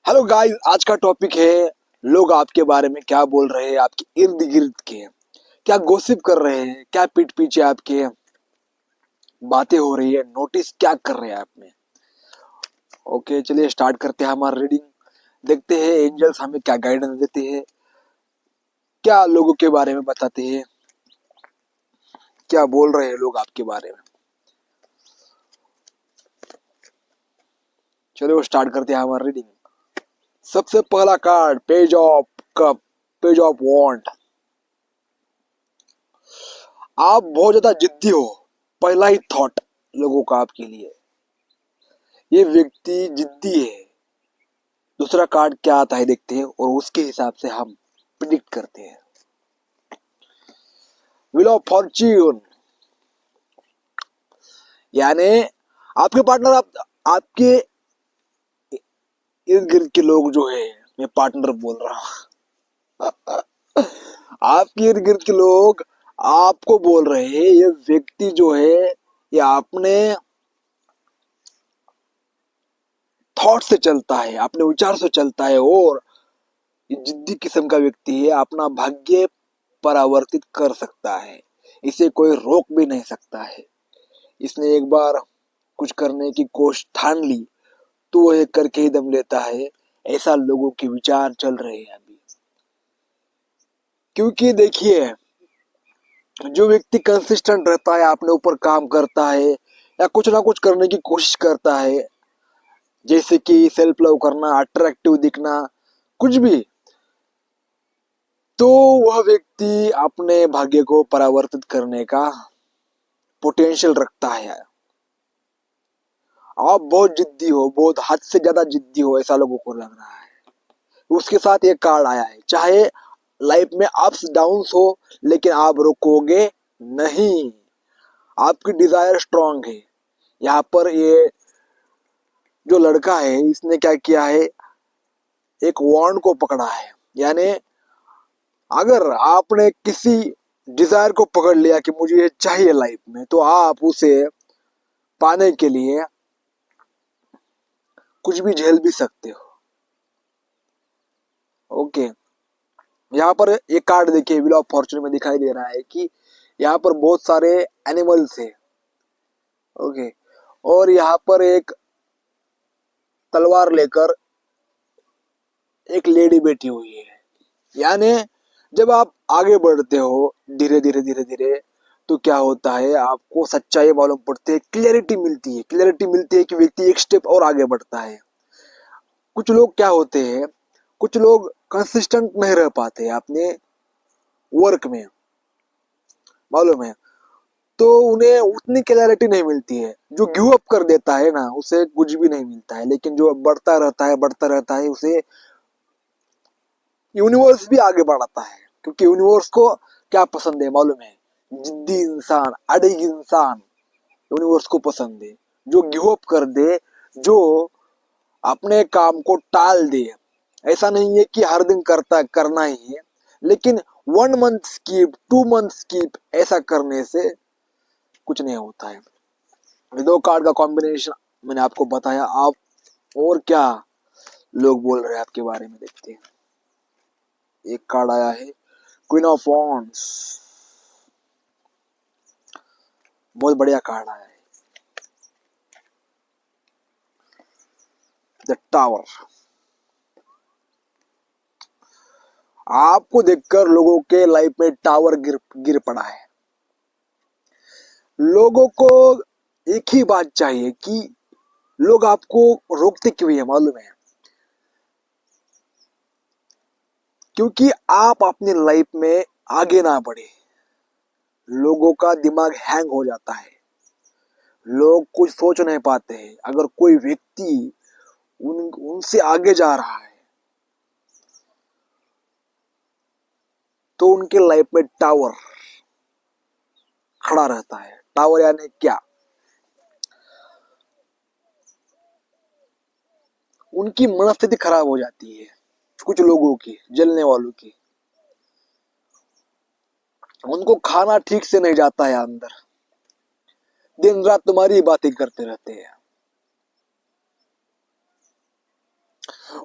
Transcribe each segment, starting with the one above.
Hello guys, आज का topic है लोग आपके बारे में क्या बोल रहे हैं, आपके इर्द गिर्द के क्या गॉसिप कर रहे हैं, क्या पीठ पीछे आपके बातें हो रही है, नोटिस क्या कर रहे हैं आप में। ओके, चलिए स्टार्ट करते हैं हमारा रीडिंग। देखते हैं एंजल्स हमें क्या गाइडेंस देते हैं, क्या लोगों के बारे में बताते हैं, क्या बोल रहे हैं लोग आपके बारे में। चलिए वो स्टार्ट करते हैं हमारा रीडिंग। सबसे पहला card, page of cup, page of wand. आप बहुत ज्यादा जिद्दी हो, पहला ही थॉट लोगों का आपके लिए, ये व्यक्ति जिद्दी है। दूसरा कार्ड क्या आता है देखते हैं और उसके हिसाब से हम प्रिडिक्ट करते हैं। व्हील ऑफ फॉर्च्यून, यानी आपके पार्टनर, आपके इर्द गिर्द के लोग जो है, मैं पार्टनर बोल रहा हूँ आपके इर्द गिर्द के लोग आपको बोल रहे हैं ये व्यक्ति जो है ये अपने थॉट से चलता है, अपने विचार से चलता है और ये जिद्दी किस्म का व्यक्ति है, अपना भाग्य परावर्तित कर सकता है, इसे कोई रोक भी नहीं सकता है। इसने एक बार कुछ करने की कोशिश ठान ली तो वह करके ही दम लेता है, ऐसा लोगों के विचार चल रहे हैं अभी। क्योंकि देखिए, जो व्यक्ति कंसिस्टेंट रहता है, अपने ऊपर काम करता है या कुछ ना कुछ करने की कोशिश करता है, जैसे कि सेल्फ लव करना, अट्रैक्टिव दिखना, कुछ भी, तो वह व्यक्ति अपने भाग्य को परावर्तित करने का पोटेंशियल रखता है। आप बहुत जिद्दी हो, बहुत हद से ज्यादा जिद्दी हो, ऐसा लोगों को लग रहा है। उसके साथ एक कार्ड आया है, चाहे लाइफ में अप्स डाउन्स हो लेकिन आप रुकोगे नहीं, आपकी डिजायर स्ट्रांग है। यहाँ पर ये जो लड़का है इसने क्या किया है, एक वॉन्ड को पकड़ा है, यानी अगर आपने किसी डिजायर को पकड़ लिया कि मुझे ये चाहिए लाइफ में, तो आप उसे पाने के लिए कुछ भी झेल भी सकते हो। ओके, यहाँ पर एक कार्ड देखिए, व्हील ऑफ फॉर्चून में दिखाई दे रहा है कि यहाँ पर बहुत सारे एनिमल्स है। ओके, और यहाँ पर एक तलवार लेकर एक लेडी बैठी हुई है, यानी जब आप आगे बढ़ते हो धीरे धीरे धीरे धीरे, तो क्या होता है, आपको सच्चाई मालूम पड़ती है, क्लियरिटी मिलती है, क्लियरिटी मिलती है कि व्यक्ति एक स्टेप और आगे बढ़ता है। कुछ लोग क्या होते हैं, कुछ लोग कंसिस्टेंट नहीं रह पाते अपने वर्क में, मालूम है, तो उन्हें उतनी क्लैरिटी नहीं मिलती है। जो गिव अप कर देता है ना, उसे कुछ भी नहीं मिलता है, लेकिन जो बढ़ता रहता है, उसे यूनिवर्स भी आगे बढ़ाता है। क्योंकि यूनिवर्स को क्या पसंद है मालूम है, जिद्दी इंसान, अड़िग इंसान यूनिवर्स को पसंद है। जो गिव अप कर दे, जो अपने काम को टाल दे। ऐसा नहीं है कि हर दिन करना ही है, लेकिन 1 मंथ स्कीप, 2 मंथ स्कीप, ऐसा करने से कुछ नहीं होता है। ये दो कार्ड का कॉम्बिनेशन मैंने आपको बताया। आप और क्या लोग बोल रहे हैं आपके बारे में देखते हैं। एक कार्ड आया है, क्वीन ऑफ वॉन्ड्स, बहुत बढ़िया कार्ड आया है। द टावर, आपको देखकर लोगों के लाइफ में टावर गिर पड़ा है। लोगों को एक ही बात चाहिए कि लोग आपको रोकते क्यों है मालूम है, क्योंकि आप अपनी लाइफ में आगे ना बढ़े। लोगों का दिमाग हैंग हो जाता है, लोग कुछ सोच नहीं पाते हैं। अगर कोई व्यक्ति उनसे आगे जा रहा है तो उनके लाइफ में टावर खड़ा रहता है। टावर यानी क्या, उनकी मनस्थिति खराब हो जाती है, कुछ लोगों की, जलने वालों की। उनको खाना ठीक से नहीं जाता है अंदर, दिन रात तुम्हारी बातें करते रहते हैं।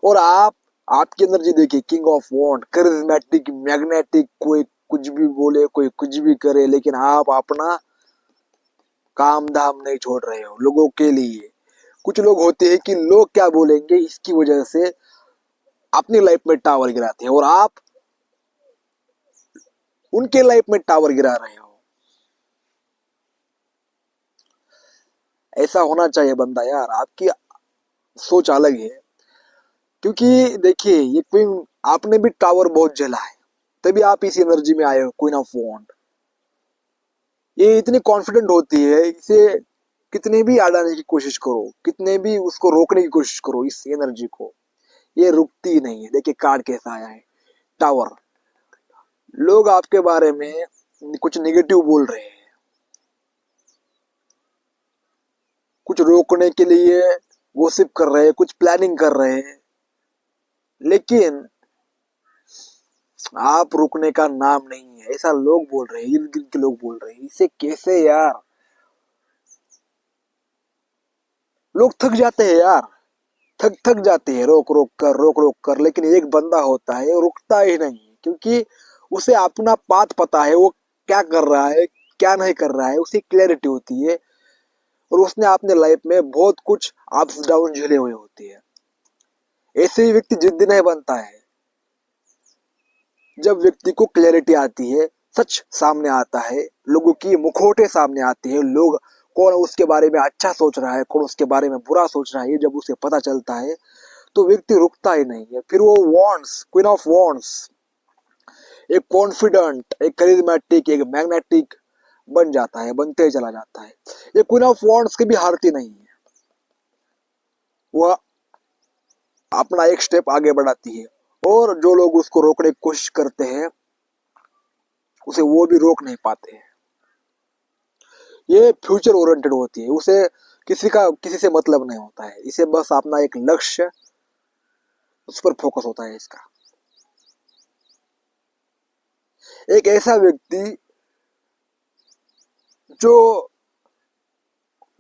और आप आपकी एनर्जी देखिए, king of wand, charismatic, magnetic, कोई कुछ भी बोले, कोई कुछ भी करे, लेकिन आप अपना काम धाम नहीं छोड़ रहे हो लोगों के लिए। कुछ लोग होते हैं कि लोग क्या बोलेंगे इसकी वजह से अपनी लाइफ में टावर गिराते हैं, और आप उनके लाइफ में टावर गिरा रहे हो। ऐसा होना चाहिए बंदा यार, आपकी सोच अलग है। क्योंकि देखिए, ये क्वीन, आपने भी टावर बहुत झेला है, तभी आप इस एनर्जी में आए हो, क्वीन ऑफ वॉन्ड। ये इतनी कॉन्फिडेंट होती है, इसे कितने भी अड़ाने की कोशिश करो, कितने भी उसको रोकने की कोशिश करो, इस एनर्जी को, ये रुकती ही नहीं है। देखिए कार्ड कैसा आया है, टावर। लोग आपके बारे में कुछ नेगेटिव बोल रहे हैं, कुछ रोकने के लिए गोसिप कर रहे हैं, कुछ प्लानिंग कर रहे हैं, लेकिन आप रुकने का नाम नहीं है, ऐसा लोग बोल रहे हैं, इर्द गिर्द के लोग बोल रहे हैं। इसे कैसे यार, लोग थक जाते हैं यार, थक थक जाते हैं रोक रोक कर, लेकिन एक बंदा होता है वो रुकता ही नहीं है, क्योंकि उसे अपना पाथ पता है, वो क्या कर रहा है, क्या नहीं कर रहा है, उसे क्लैरिटी होती है, और उसने अपने लाइफ में बहुत कुछ अप्स डाउन झेले हुए होते हैं। ऐसे ही व्यक्ति जिद्दी नहीं बनता है। जब व्यक्ति को क्लैरिटी आती है, सच सामने आता है, लोगों की मुखौटे सामने आते हैं, लोग कौन उसके बारे में अच्छा सोच रहा है, कौन उसके बारे में बुरा सोच रहा है, ये जब उसे पता चलता है, तो व्यक्ति रुकता ही नहीं है। फिर वो वॉन्ड्स, क्वीन ऑफ वॉन्ड्स, एक कॉन्फिडेंट, एक करिज्मेटिक, एक मैग्नेटिक बन जाता है, बनते ही चला जाता है। ये क्वीन ऑफ वॉन्ड्स की भी हारती नहीं है, वह अपना एक स्टेप आगे बढ़ाती है, और जो लोग उसको रोकने की कोशिश करते हैं, उसे वो भी रोक नहीं पाते हैं। ये फ्यूचर ओरिएंटेड होती है, उसे किसी से मतलब नहीं होता है, इसे बस अपना एक लक्ष्य, उस पर फोकस होता है इसका। एक ऐसा व्यक्ति जो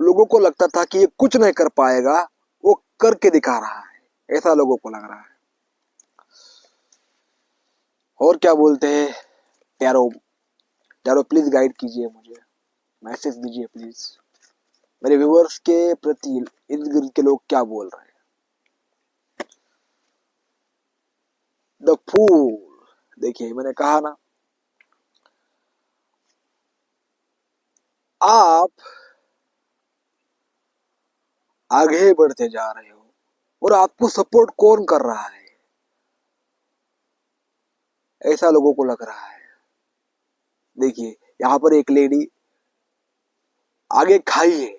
लोगों को लगता था कि ये कुछ नहीं कर पाएगा, वो करके दिखा रहा है, ऐसा लोगों को लग रहा है। और क्या बोलते हैं, टैरो। टैरो प्लीज गाइड कीजिए मुझे, मैसेज दीजिए प्लीज, मेरे व्यूअर्स के प्रति इर्द गिर्द के लोग क्या बोल रहे हैं। द फूल, देखिए मैंने कहा ना, आप आगे बढ़ते जा रहे हो, और आपको सपोर्ट कौन कर रहा है, ऐसा लोगों को लग रहा है। देखिए यहाँ पर एक लेडी आगे खाई है,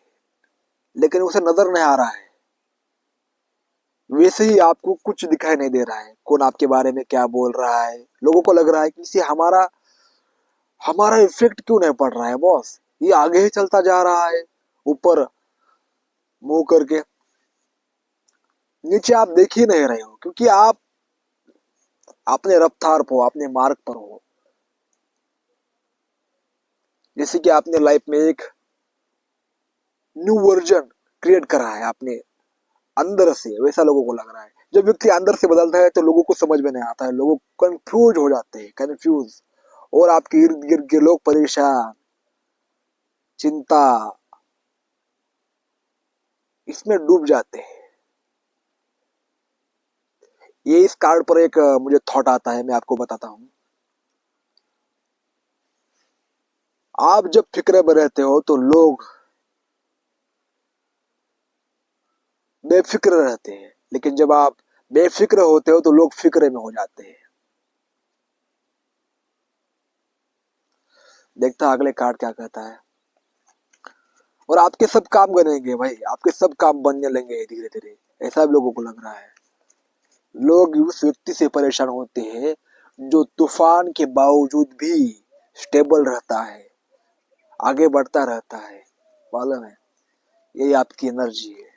लेकिन उसे नजर नहीं आ रहा है। वैसे ही आपको कुछ दिखाई नहीं दे रहा है, कौन आपके बारे में क्या बोल रहा है। लोगों को लग रहा है कि इसे हमारा हमारा इफेक्ट क्यों नहीं पड़ रहा है बॉस, ये आगे ही चलता जा रहा है, ऊपर मुंह करके। नीचे आप देख ही नहीं रहे हो, क्योंकि आप अपने रफ्तार पर हो, अपने मार्ग पर हो। जैसे कि आपने लाइफ में एक न्यू वर्जन क्रिएट करा है आपने अंदर से, वैसा लोगों को लग रहा है। जब व्यक्ति अंदर से बदलता है तो लोगों को समझ में नहीं आता है, लोग कंफ्यूज हो जाते हैं, कंफ्यूज, और आपके इर्द गिर्द के लोग परेशान, चिंता, इसमें डूब जाते हैं। ये इस कार्ड पर एक मुझे थॉट आता है, मैं आपको बताता हूँ। आप जब फिक्र में रहते हो तो लोग बेफिक्र रहते हैं, लेकिन जब आप बेफिक्र होते हो तो लोग फिक्रे में हो जाते हैं। देखता अगले कार्ड क्या कहता है। और आपके सब काम बनेंगे भाई, आपके सब काम बनने लगेंगे धीरे धीरे, ऐसा भी लोगों को लग रहा है। लोग उस व्यक्ति से परेशान होते हैं जो तूफान के बावजूद भी स्टेबल रहता है, आगे बढ़ता रहता है। मालूम है, यही आपकी एनर्जी है।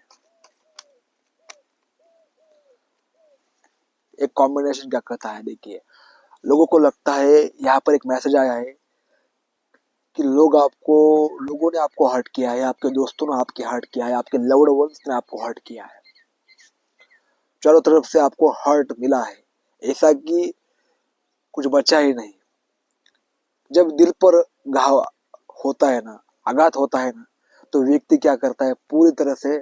एक कॉम्बिनेशन क्या कहता है, देखिए, लोगों को लगता है, यहाँ पर एक मैसेज आया है कि लोगों ने आपको हर्ट किया है, आपके दोस्तों ने आपके हर्ट किया है, आपके लव्ड वंस ने आपको हर्ट किया है। चारों तरफ से आपको हर्ट मिला है, ऐसा कि कुछ बचा ही नहीं। जब दिल पर घाव होता है ना, आघात होता है ना, तो व्यक्ति क्या करता है, पूरी तरह से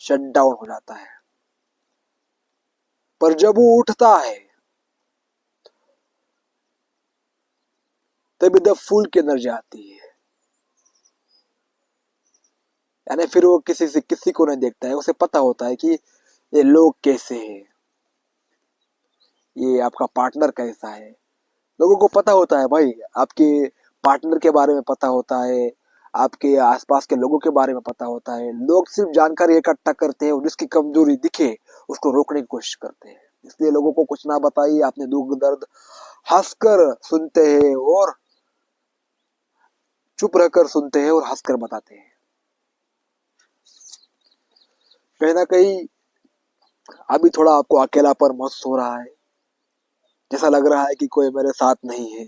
शट डाउन हो जाता है। पर जब वो उठता है तभी द फुल की एनर्जी आती है। यानी फिर वो किसी से किसी को नहीं देखता है, उसे पता होता है कि ये लोग कैसे हैं, ये आपका पार्टनर कैसा है। लोगों को पता होता है भाई, आपके पार्टनर के बारे में पता होता है, आपके आसपास के लोगों के बारे में पता होता है। लोग सिर्फ जानकारी इकट्ठा करते हैं और जिसकी कमजोरी दिखे उसको रोकने की कोशिश करते हैं। इसलिए लोगों को कुछ ना बताइए, अपने दुख दर्द हंसकर सुनते हैं और चुप रहकर सुनते हैं और हंसकर बताते हैं। कहीं ना कहीं अभी थोड़ा आपको अकेलापन महसूस हो रहा है, जैसा लग रहा है कि कोई मेरे साथ नहीं है।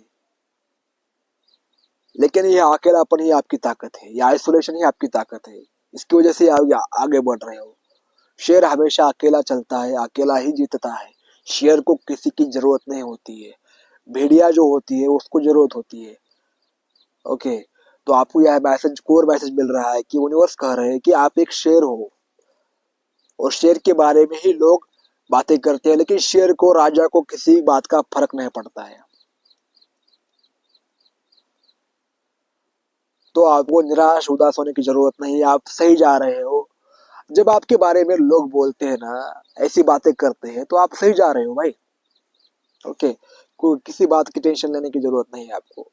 लेकिन यह अकेलापन ही आपकी ताकत है, यह आइसोलेशन ही आपकी ताकत है। इसकी वजह से आप आगे बढ़ रहे हो। शेर हमेशा अकेला चलता है, अकेला ही जीतता है। शेर को किसी की जरूरत नहीं होती है, भेड़िया जो होती है उसको जरूरत होती है। ओके, तो आपको यह मैसेज, कोर मैसेज मिल रहा है कि यूनिवर्स कह रहे हैं कि आप एक शेर हो, और शेर के बारे में ही लोग बातें करते हैं, लेकिन शेर को, राजा को किसी बात का फर्क नहीं पड़ता है। तो आपको निराश उदास होने की जरूरत नहीं, आप सही जा रहे हो। जब आपके बारे में लोग बोलते हैं ना, ऐसी बातें करते हैं, तो आप सही जा रहे हो भाई। ओके, कोई किसी बात की टेंशन लेने की जरूरत नहीं है आपको।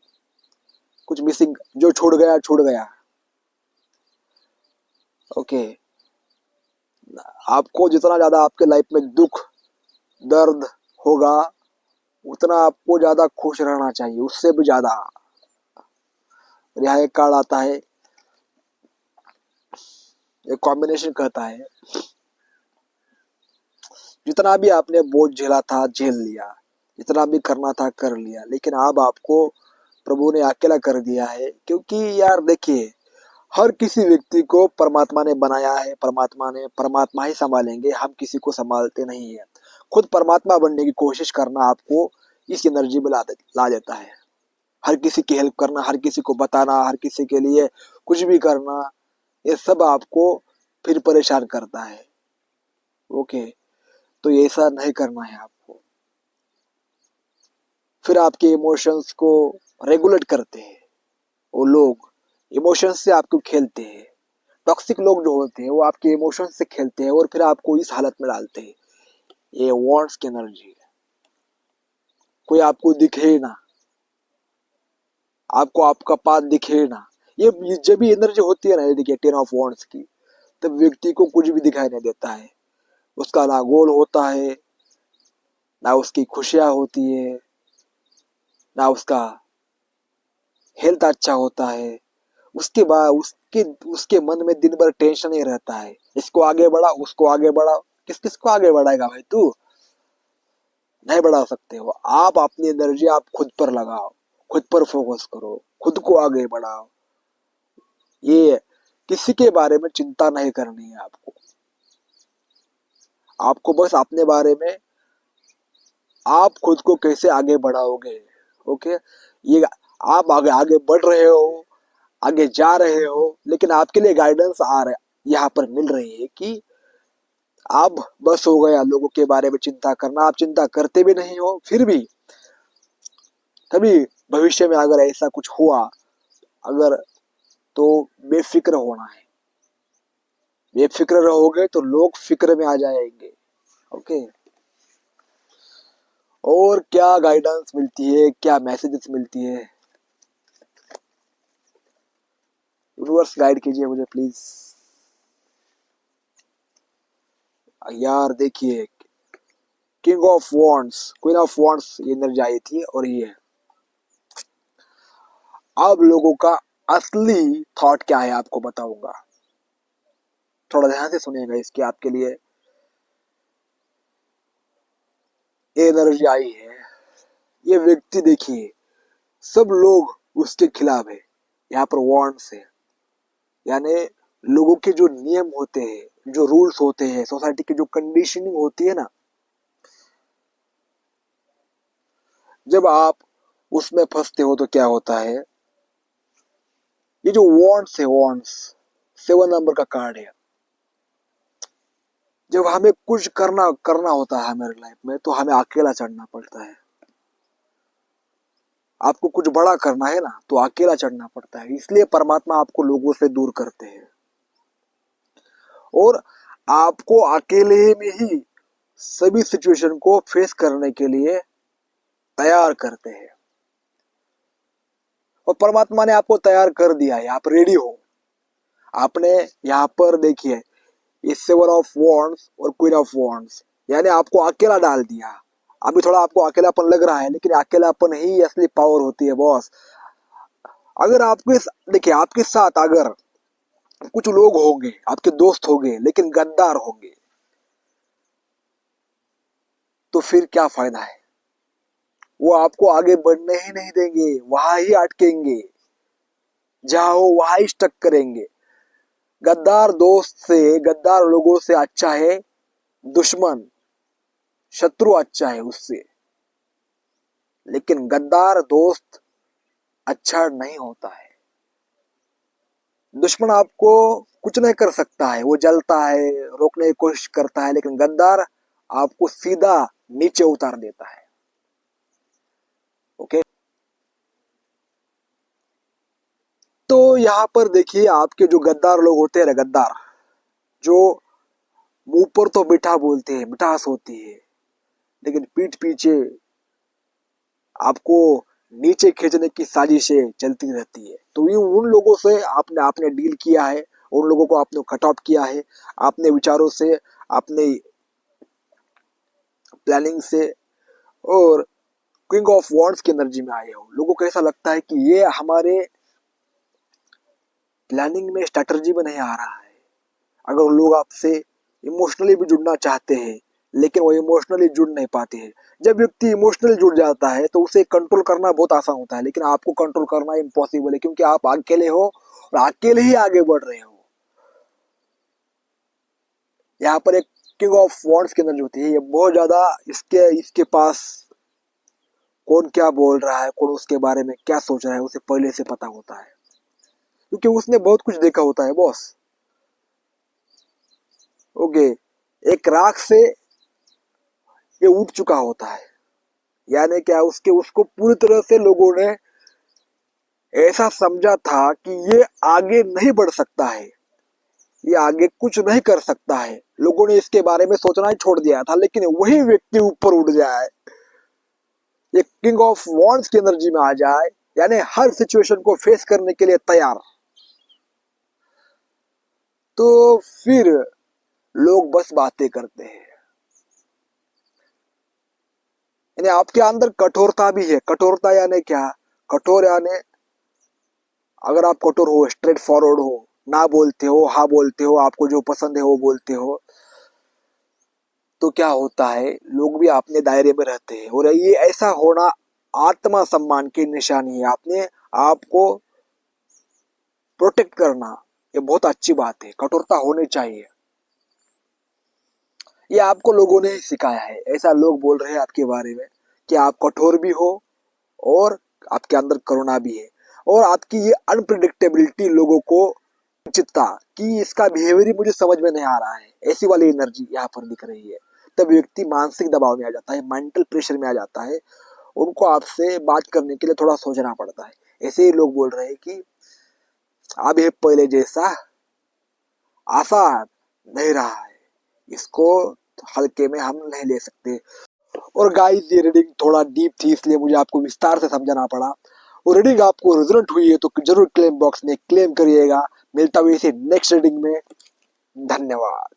कुछ मिसिंग, जो छूट गया छूट गया। ओके, आपको जितना ज्यादा आपके लाइफ में दुख दर्द होगा, उतना आपको ज्यादा खुश रहना चाहिए, उससे भी ज्यादा। यहाँ एक कार्ड आता है, एक कॉम्बिनेशन कहता है, जितना भी आपने बोझ झेला था झेल लिया, जितना भी करना था कर लिया, लेकिन अब आपको प्रभु ने अकेला कर दिया है। क्योंकि यार देखिए, हर किसी व्यक्ति को परमात्मा ने बनाया है, परमात्मा ही संभालेंगे, हम किसी को संभालते नहीं है। खुद परमात्मा बनने की कोशिश करना आपको इस एनर्जी में ला देता है। हर किसी की हेल्प करना, हर किसी को बताना, हर किसी के लिए कुछ भी करना, ये सब आपको फिर परेशान करता है। ओके, तो ये ऐसा नहीं करना है आपको। फिर आपके इमोशंस को रेगुलेट करते हैं वो लोग, इमोशंस से आपको खेलते हैं। टॉक्सिक लोग जो होते हैं वो आपके इमोशंस से खेलते हैं और फिर आपको इस हालत में डालते हैं। ये वॉन्ट्स की एनर्जी है। कोई आपको दिखे ना, आपको आपका पाथ दिखे ना, ये जब भी एनर्जी होती है ना, ये देखिए 10 ऑफ वॉन्ट्स की, तब व्यक्ति को कुछ भी दिखाई नहीं देता है। उसका ना गोल होता है, ना उसकी खुशियां होती है, ना उसका हेल्थ अच्छा होता है। उसके बाद उसके उसके मन में दिन भर टेंशन ही रहता है, इसको आगे बढ़ा, उसको आगे बढ़ा। किस किस को आगे बढ़ाएगा भाई तू? नहीं बढ़ा सकते हो आप। अपनी एनर्जी आप खुद पर लगाओ, खुद पर फोकस करो, खुद को आगे बढ़ाओ। ये किसी के बारे में चिंता नहीं करनी है आपको। आपको बस अपने बारे में, आप खुद को कैसे आगे बढ़ाओगे। ओके, ये आप आगे आगे बढ़ रहे हो, आगे जा रहे हो, लेकिन आपके लिए गाइडेंस आ रहा है, यहाँ पर मिल रही है कि आप बस हो गया लोगों के बारे में चिंता करना। आप चिंता करते भी नहीं हो, फिर भी कभी भविष्य में अगर ऐसा कुछ हुआ, अगर, तो बेफिक्र होना है। बेफिक्र रहोगे तो लोग फिक्र में आ जाएंगे। ओके, और क्या गाइडेंस मिलती है, क्या मैसेजेस मिलती है, यूनिवर्स गाइड कीजिए मुझे प्लीज। यार देखिए, king of wands, queen of wands, ये एनर्जी आई थी, और ये अब लोगों का असली थॉट क्या है आपको बताऊंगा। थोड़ा ध्यान से सुनिएगा, इसके आपके लिए ये एनर्जी आई है। ये व्यक्ति देखिए, सब लोग उसके खिलाफ है। यहाँ पर वॉन्ड्स है, यानी लोगों के जो नियम होते हैं, जो रूल्स होते हैं, सोसाइटी की जो कंडीशनिंग होती है ना, जब आप उसमें फंसते हो तो क्या होता है, ये जो वॉन्ट्स है, वॉन्ट्स 7 नंबर का कार्ड है, जब हमें कुछ करना करना होता है हमारे लाइफ में तो हमें अकेला चढ़ना पड़ता है। आपको कुछ बड़ा करना है ना तो अकेला चढ़ना पड़ता है, इसलिए परमात्मा आपको लोगों से दूर करते हैं और आपको अकेले में ही सभी सिचुएशन को फेस करने के लिए तैयार करते हैं। और परमात्मा ने आपको तैयार कर दिया है, आप रेडी हो। आपने यहाँ पर देखिए इस 7 ऑफ वॉन्ड्स और क्वीन ऑफ वॉन्ड्स, यानी आपको अकेला डाल दिया। अभी थोड़ा आपको अकेलापन लग रहा है, लेकिन अकेलापन ही असली पावर होती है बॉस। अगर आपके देखिए आपके साथ अगर कुछ लोग होंगे, आपके दोस्त होंगे, लेकिन गद्दार होंगे, तो फिर क्या फायदा है। वो आपको आगे बढ़ने ही नहीं देंगे, वहां ही अटकेंगे, जहां हो वहां ही स्टक करेंगे। गद्दार दोस्त से, गद्दार लोगों से अच्छा है दुश्मन, शत्रु अच्छा है उससे। लेकिन गद्दार दोस्त अच्छा नहीं होता है। दुश्मन आपको कुछ नहीं कर सकता है, वो जलता है, रोकने की कोशिश करता है, लेकिन गद्दार आपको सीधा नीचे उतार देता है। ओके, तो यहाँ पर देखिए आपके जो गद्दार लोग होते हैं ना, गद्दार जो मुंह पर तो मीठा बोलते हैं, मिठास होती है, लेकिन पीठ पीछे आपको नीचे खींचने की साजिशें चलती रहती है। तो ये उन लोगों से आपने आपने डील किया है, उन लोगों को आपने कट ऑफ किया है, आपने विचारों से, आपने प्लानिंग से, और किंग ऑफ वॉन्ड्स की एनर्जी में आए हो। लोगों को ऐसा लगता है कि ये हमारे प्लानिंग में, स्ट्रैटेजी में नहीं आ रहा है। अगर लोग आपसे इमोशनली भी जुड़ना चाहते हैं, लेकिन वो इमोशनली जुड़ नहीं पाते हैं। जब व्यक्ति इमोशनली जुड़ जाता है तो उसे कंट्रोल करना बहुत आसान होता है, लेकिन आपको कंट्रोल करना इम्पॉसिबल है, क्योंकि आप अकेले हो और अकेले ही आगे बढ़ रहे हो। यहाँ पर एक किंग ऑफ वॉन्ड्स की एनर्जी होती है, ये बहुत ज्यादा, इसके इसके पास कौन क्या बोल रहा है, कौन उसके बारे में क्या सोच रहा है, उसे पहले से पता होता है, क्योंकि उसने बहुत कुछ देखा होता है बॉस। ओके, एक राख से ये उठ चुका होता है, यानी क्या, उसके उसको पूरी तरह से लोगों ने ऐसा समझा था कि ये आगे नहीं बढ़ सकता है, ये आगे कुछ नहीं कर सकता है। लोगों ने इसके बारे में सोचना ही छोड़ दिया था, लेकिन वही व्यक्ति ऊपर उठ जाए, ये किंग ऑफ वॉन्ड्स की एनर्जी में आ जाए, यानी हर सिचुएशन को फेस करने के लिए तैयार, तो फिर लोग बस बातें करते हैं। यानी आपके अंदर कठोरता भी है। कठोरता यानी क्या, कठोर यानी अगर आप कठोर हो, स्ट्रेट फॉरवर्ड हो, ना बोलते हो, हाँ बोलते हो, आपको जो पसंद है वो बोलते हो, तो क्या होता है, लोग भी अपने दायरे में रहते हैं। और ये ऐसा होना आत्मा सम्मान की निशानी है। आपने आपको प्रोटेक्ट करना, ये बहुत अच्छी बात है, कठोरता होनी चाहिए। ये आपको लोगों ने सिखाया है, ऐसा लोग बोल रहे हैं आपके बारे में कि आप कठोर भी हो और आपके अंदर करुणा भी है। और आपकी ये अनप्रिडिक्टेबिलिटी लोगों को चिंता कि इसका बिहेवियर ही मुझे समझ में नहीं आ रहा है, ऐसी वाली एनर्जी यहाँ पर दिख रही है। तब व्यक्ति मानसिक दबाव में आ जाता है, मेंटल प्रेशर में आ जाता है, उनको आपसे बात करने के लिए थोड़ा सोचना पड़ता है। ऐसे ही लोग बोल रहे हैं कि अब ये पहले जैसा आसान नहीं रहा है, इसको हल्के में हम नहीं ले सकते। और गाइस ये रीडिंग थोड़ा डीप थी, इसलिए मुझे आपको विस्तार से समझाना पड़ा। और रीडिंग आपको रेजोनेट हुई है तो जरूर क्लेम बॉक्स में क्लेम करिएगा। मिलता हुआ इसे नेक्स्ट रीडिंग में। धन्यवाद।